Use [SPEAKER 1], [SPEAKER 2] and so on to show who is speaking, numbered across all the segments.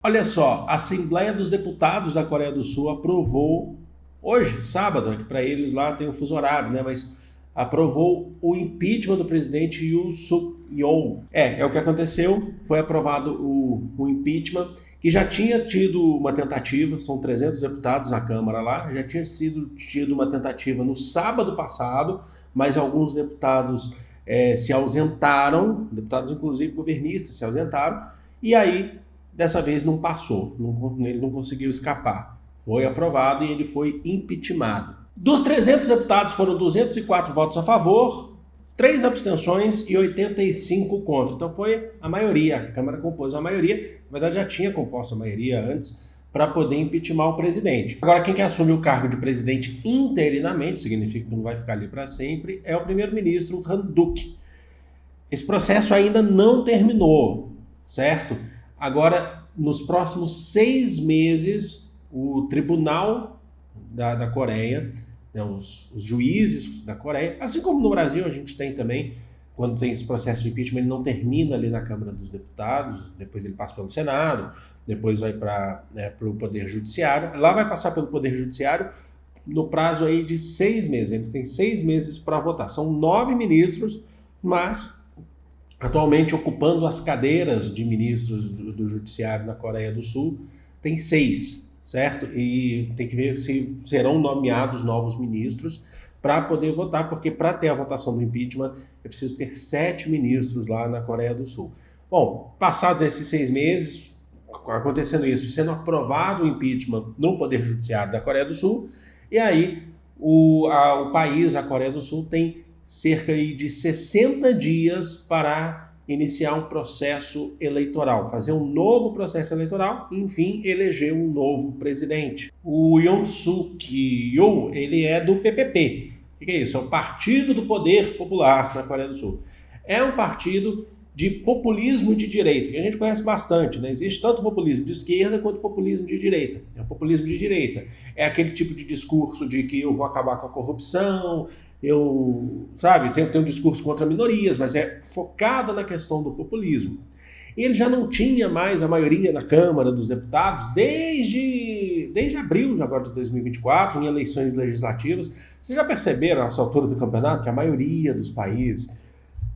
[SPEAKER 1] Olha só, a Assembleia dos Deputados da Coreia do Sul aprovou, hoje, sábado, que para eles lá tem um fuso horário, né? Mas aprovou o impeachment do presidente Yoon Suk-yeol. É o que aconteceu, foi aprovado o impeachment, que já tinha tido uma tentativa, são 300 deputados na Câmara lá, já tinha tido uma tentativa no sábado passado, mas alguns deputados se ausentaram, deputados inclusive governistas se ausentaram, e aí dessa vez não passou, ele não conseguiu escapar. Foi aprovado e ele foi impeachmentado. Dos 300 deputados foram 204 votos a favor, 3 abstenções e 85 contra. Então foi a maioria, a Câmara compôs a maioria, na verdade já tinha composto a maioria antes, para poder impeachmentar o presidente. Agora, quem quer assumir o cargo de presidente interinamente, significa que não vai ficar ali para sempre, é o primeiro-ministro Han Duck. Esse processo ainda não terminou, certo? Agora, nos próximos 6 meses, o Tribunal da Coreia, né, os juízes da Coreia, assim como no Brasil a gente tem também, quando tem esse processo de impeachment, ele não termina ali na Câmara dos Deputados, depois ele passa pelo Senado, depois vai para o Poder Judiciário, lá vai passar pelo Poder Judiciário no prazo aí de 6 meses, eles têm 6 meses para votar, são 9 ministros, mas atualmente ocupando as cadeiras de ministros do Judiciário na Coreia do Sul, tem 6, certo? E tem que ver se serão nomeados novos ministros para poder votar, porque para ter a votação do impeachment é preciso ter 7 ministros lá na Coreia do Sul. Bom, passados esses 6 meses, acontecendo isso, sendo aprovado o impeachment no Poder Judiciário da Coreia do Sul, e aí o país, a Coreia do Sul, tem cerca de 60 dias para iniciar um processo eleitoral, fazer um novo processo eleitoral e, enfim, eleger um novo presidente. O Yoon Suk-yeol, ele é do PPP. O que é isso? É o Partido do Poder Popular na Coreia do Sul. É um partido de populismo de direita, que a gente conhece bastante, né? Existe tanto populismo de esquerda quanto populismo de direita. É o populismo de direita. É aquele tipo de discurso de que eu vou acabar com a corrupção, tem um discurso contra minorias, mas é focado na questão do populismo. E ele já não tinha mais a maioria na Câmara dos Deputados desde abril agora de 2024, em eleições legislativas. Vocês já perceberam, nessa altura do campeonato, que a maioria dos países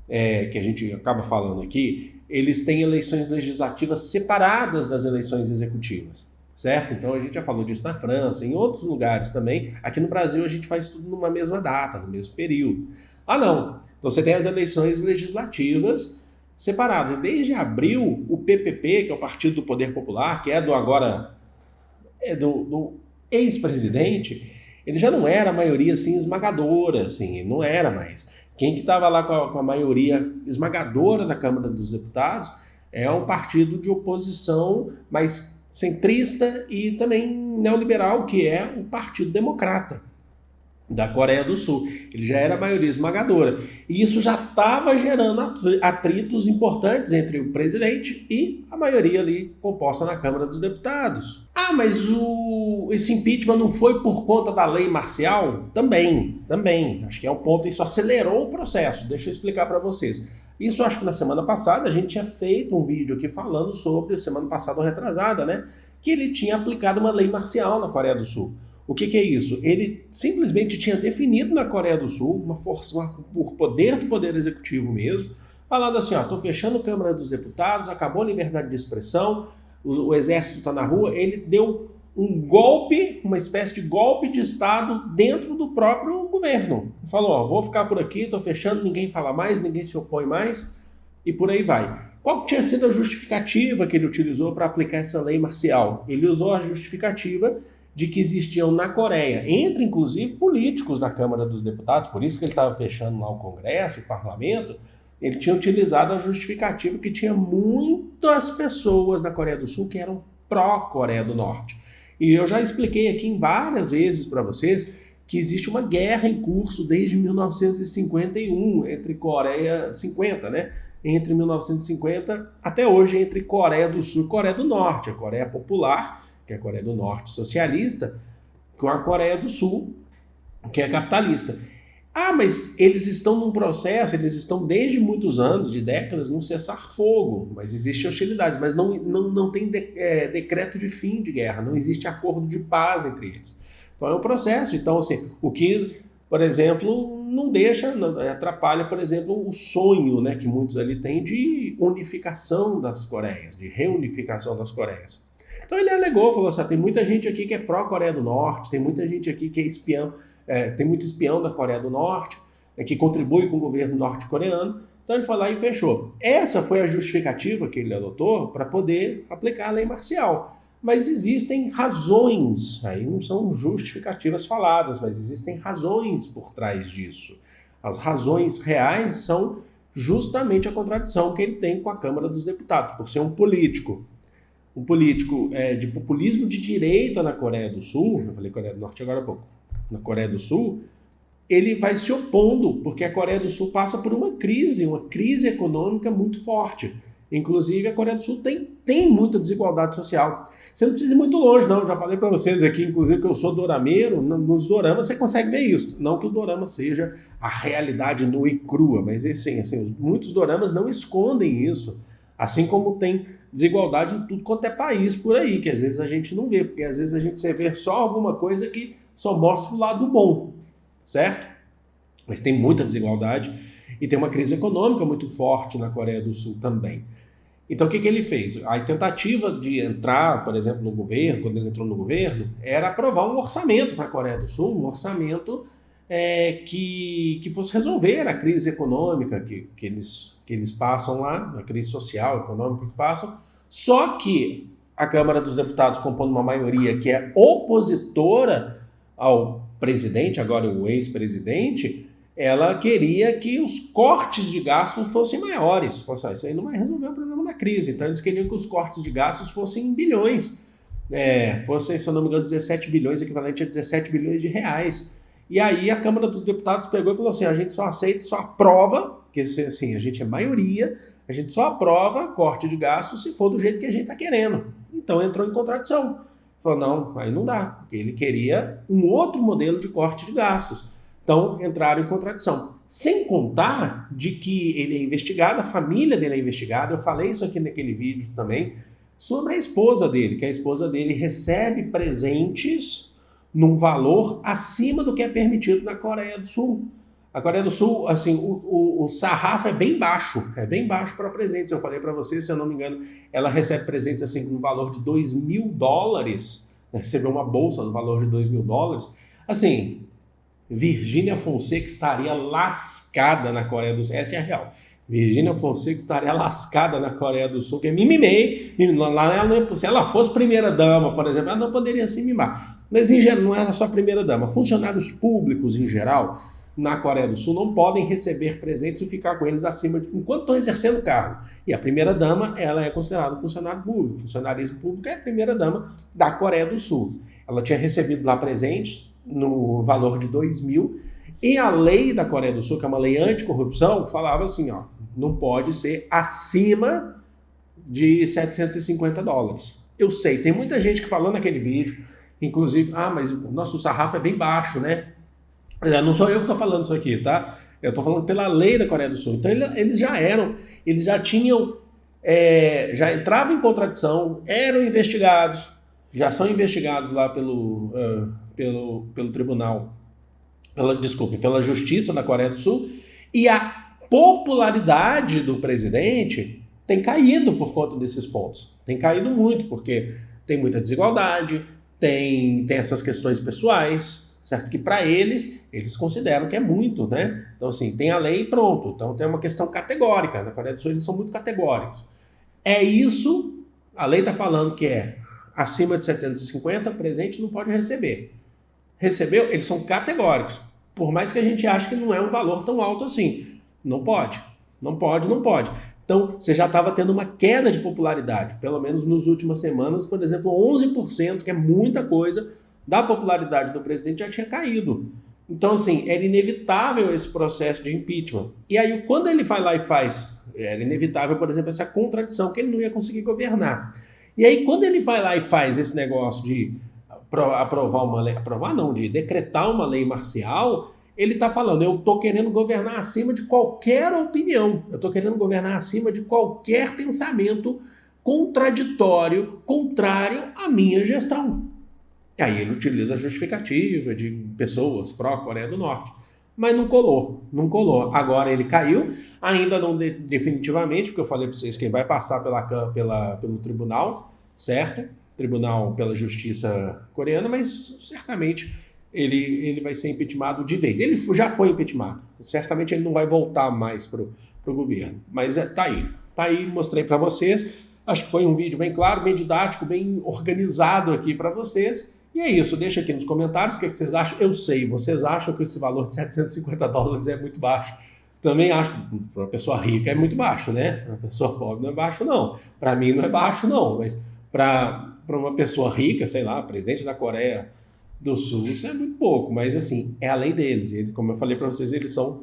[SPEAKER 1] que a gente acaba falando aqui, eles têm eleições legislativas separadas das eleições executivas, certo? Então a gente já falou disso na França, em outros lugares também. Aqui no Brasil a gente faz tudo numa mesma data, no mesmo período. Não. Então você tem as eleições legislativas separadas. E desde abril, o PPP, que é o Partido do Poder Popular, que é do ex-presidente, ele já não era a maioria assim esmagadora, assim, não era mais. Quem que estava lá com a maioria esmagadora da Câmara dos Deputados é um partido de oposição mais centrista e também neoliberal, que é o Partido Democrata da Coreia do Sul. Ele já era a maioria esmagadora. E isso já estava gerando atritos importantes entre o presidente e a maioria ali composta na Câmara dos Deputados. Mas esse impeachment não foi por conta da lei marcial? Também. Acho que é um ponto, isso acelerou o processo. Deixa eu explicar para vocês. Isso acho que na semana passada a gente tinha feito um vídeo aqui falando sobre, semana passada ou retrasada, né? Que ele tinha aplicado uma lei marcial na Coreia do Sul. O que é isso? Ele simplesmente tinha definido na Coreia do Sul, uma força, por poder do poder executivo mesmo, falando assim, estou fechando a Câmara dos Deputados, acabou a liberdade de expressão, o exército está na rua. Ele deu um golpe, uma espécie de golpe de Estado dentro do próprio governo. Falou, vou ficar por aqui, estou fechando, ninguém fala mais, ninguém se opõe mais, e por aí vai. Qual tinha sido a justificativa que ele utilizou para aplicar essa lei marcial? Ele usou a justificativa de que existiam na Coreia, entre inclusive políticos da Câmara dos Deputados, por isso que ele estava fechando lá o Congresso, o Parlamento. Ele tinha utilizado a justificativa que tinha muitas pessoas na Coreia do Sul que eram pró-Coreia do Norte. E eu já expliquei aqui várias vezes para vocês que existe uma guerra em curso desde 1951 entre Coreia 50, né? Entre 1950 até hoje entre Coreia do Sul e Coreia do Norte, a Coreia Popular, que é a Coreia do Norte socialista, com a Coreia do Sul, que é capitalista. Ah, mas eles estão num processo, eles estão desde muitos anos, de décadas, num cessar-fogo, mas existe hostilidades, mas não tem decreto de fim de guerra, não existe acordo de paz entre eles. Então é um processo. Então, assim, o que, por exemplo, não deixa, atrapalha, por exemplo, o sonho, né, que muitos ali têm de unificação das Coreias, de reunificação das Coreias. Então ele alegou, falou assim, tem muita gente aqui que é pró-Coreia do Norte, tem muita gente aqui que é espião, tem muito espião da Coreia do Norte, que contribui com o governo norte-coreano. Então ele foi lá e fechou. Essa foi a justificativa que ele adotou para poder aplicar a lei marcial. Mas existem razões, aí não são justificativas faladas, mas existem razões por trás disso. As razões reais são justamente a contradição que ele tem com a Câmara dos Deputados, por ser um político de populismo de direita na Coreia do Sul, eu falei Coreia do Norte agora há pouco, na Coreia do Sul, ele vai se opondo, porque a Coreia do Sul passa por uma crise econômica muito forte. Inclusive, a Coreia do Sul tem muita desigualdade social. Você não precisa ir muito longe, não. Eu já falei para vocês aqui, inclusive, que eu sou dorameiro. Nos doramas você consegue ver isso. Não que o dorama seja a realidade nua e crua, mas assim, muitos doramas não escondem isso. Assim como tem desigualdade em tudo quanto é país por aí, que às vezes a gente não vê, porque às vezes a gente vê só alguma coisa que só mostra o lado bom, certo? Mas tem muita desigualdade e tem uma crise econômica muito forte na Coreia do Sul também. Então o que ele fez? A tentativa de entrar, por exemplo, no governo, quando ele entrou no governo, era aprovar um orçamento para a Coreia do Sul, um orçamento que fosse resolver a crise econômica que eles passam lá, a crise social, econômica que passam, só que a Câmara dos Deputados, compondo uma maioria que é opositora ao presidente, agora o ex-presidente, ela queria que os cortes de gastos fossem maiores. Fosse, isso aí não vai resolver o problema da crise. Então eles queriam que os cortes de gastos fossem em bilhões. Fossem, se eu não me engano, 17 bilhões, equivalente a 17 bilhões de reais. E aí a Câmara dos Deputados pegou e falou assim, a gente só aceita, só aprova, porque assim, a gente é maioria, a gente só aprova corte de gastos se for do jeito que a gente está querendo. Então entrou em contradição. Falou, não, aí não dá, porque ele queria um outro modelo de corte de gastos. Então, entraram em contradição. Sem contar de que ele é investigado, a família dele é investigada. Eu falei isso aqui naquele vídeo também, sobre a esposa dele, que a esposa dele recebe presentes num valor acima do que é permitido na Coreia do Sul. A Coreia do Sul, assim, o sarrafo é bem baixo para presentes. Eu falei para você, se eu não me engano, ela recebe presentes assim no valor de $2.000, recebeu uma bolsa no valor de $2.000. Assim, Virgínia Fonseca estaria lascada na Coreia do Sul. Essa é a real. Virgínia Fonseca estaria lascada na Coreia do Sul, que é mimimei. Se ela fosse primeira-dama, por exemplo, ela não poderia se mimar. Mas, em geral, não era só primeira-dama. Funcionários públicos, em geral, na Coreia do Sul, não podem receber presentes e ficar com eles enquanto estão exercendo o cargo. E a primeira-dama, ela é considerada um funcionário público. Funcionarismo público é a primeira-dama da Coreia do Sul. Ela tinha recebido lá presentes no valor de $2.000, e a lei da Coreia do Sul, que é uma lei anticorrupção, falava assim, ó, não pode ser acima de $750. Eu sei, tem muita gente que falou naquele vídeo, inclusive, mas o nosso sarrafo é bem baixo, né? Não sou eu que estou falando isso aqui, tá? Eu estou falando pela lei da Coreia do Sul. Então eles já tinham, já entravam em contradição, eram investigados, já são investigados lá pelo tribunal, pela justiça na Coreia do Sul, e a popularidade do presidente tem caído por conta desses pontos. Tem caído muito, porque tem muita desigualdade, tem essas questões pessoais, certo? Que para eles consideram que é muito, né? Então, assim, tem a lei e pronto. Então, tem uma questão categórica. Na Coreia do Sul, eles são muito categóricos. É isso, a lei está falando que é acima de 750, presente não pode receber. Recebeu? Eles são categóricos. Por mais que a gente ache que não é um valor tão alto assim. Não pode. Não pode, não pode. Então, você já estava tendo uma queda de popularidade. Pelo menos nas últimas semanas, por exemplo, 11%, que é muita coisa, da popularidade do presidente já tinha caído. Então, assim, era inevitável esse processo de impeachment. E aí, quando ele vai lá e faz, era inevitável, por exemplo, essa contradição, que ele não ia conseguir governar. E aí, quando ele vai lá e faz esse negócio de de decretar uma lei marcial, Ele está falando, eu estou querendo governar acima de qualquer opinião, eu estou querendo governar acima de qualquer pensamento contraditório, contrário à minha gestão. E aí ele utiliza a justificativa de pessoas pró-Coreia do Norte. Mas não colou, não colou. Agora ele caiu, ainda não definitivamente, porque eu falei para vocês que ele vai passar pelo tribunal, certo? Tribunal pela justiça coreana, mas certamente ele vai ser impeachmentado de vez. Ele já foi impeachmentado, certamente ele não vai voltar mais para o governo. Mas tá aí, mostrei para vocês. Acho que foi um vídeo bem claro, bem didático, bem organizado aqui para vocês. E é isso, deixa aqui nos comentários o que vocês acham. Eu sei, vocês acham que esse valor de $750 é muito baixo. Também acho, para uma pessoa rica é muito baixo, né? Para uma pessoa pobre não é baixo, não. Para mim não é baixo, não. Mas para uma pessoa rica, sei lá, presidente da Coreia do Sul, isso é muito pouco. Mas assim, é a lei deles. Eles, como eu falei para vocês, eles são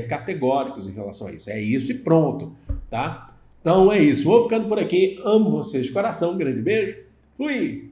[SPEAKER 1] categóricos em relação a isso. É isso e pronto, tá? Então é isso. Vou ficando por aqui. Amo vocês de coração. Um grande beijo. Fui!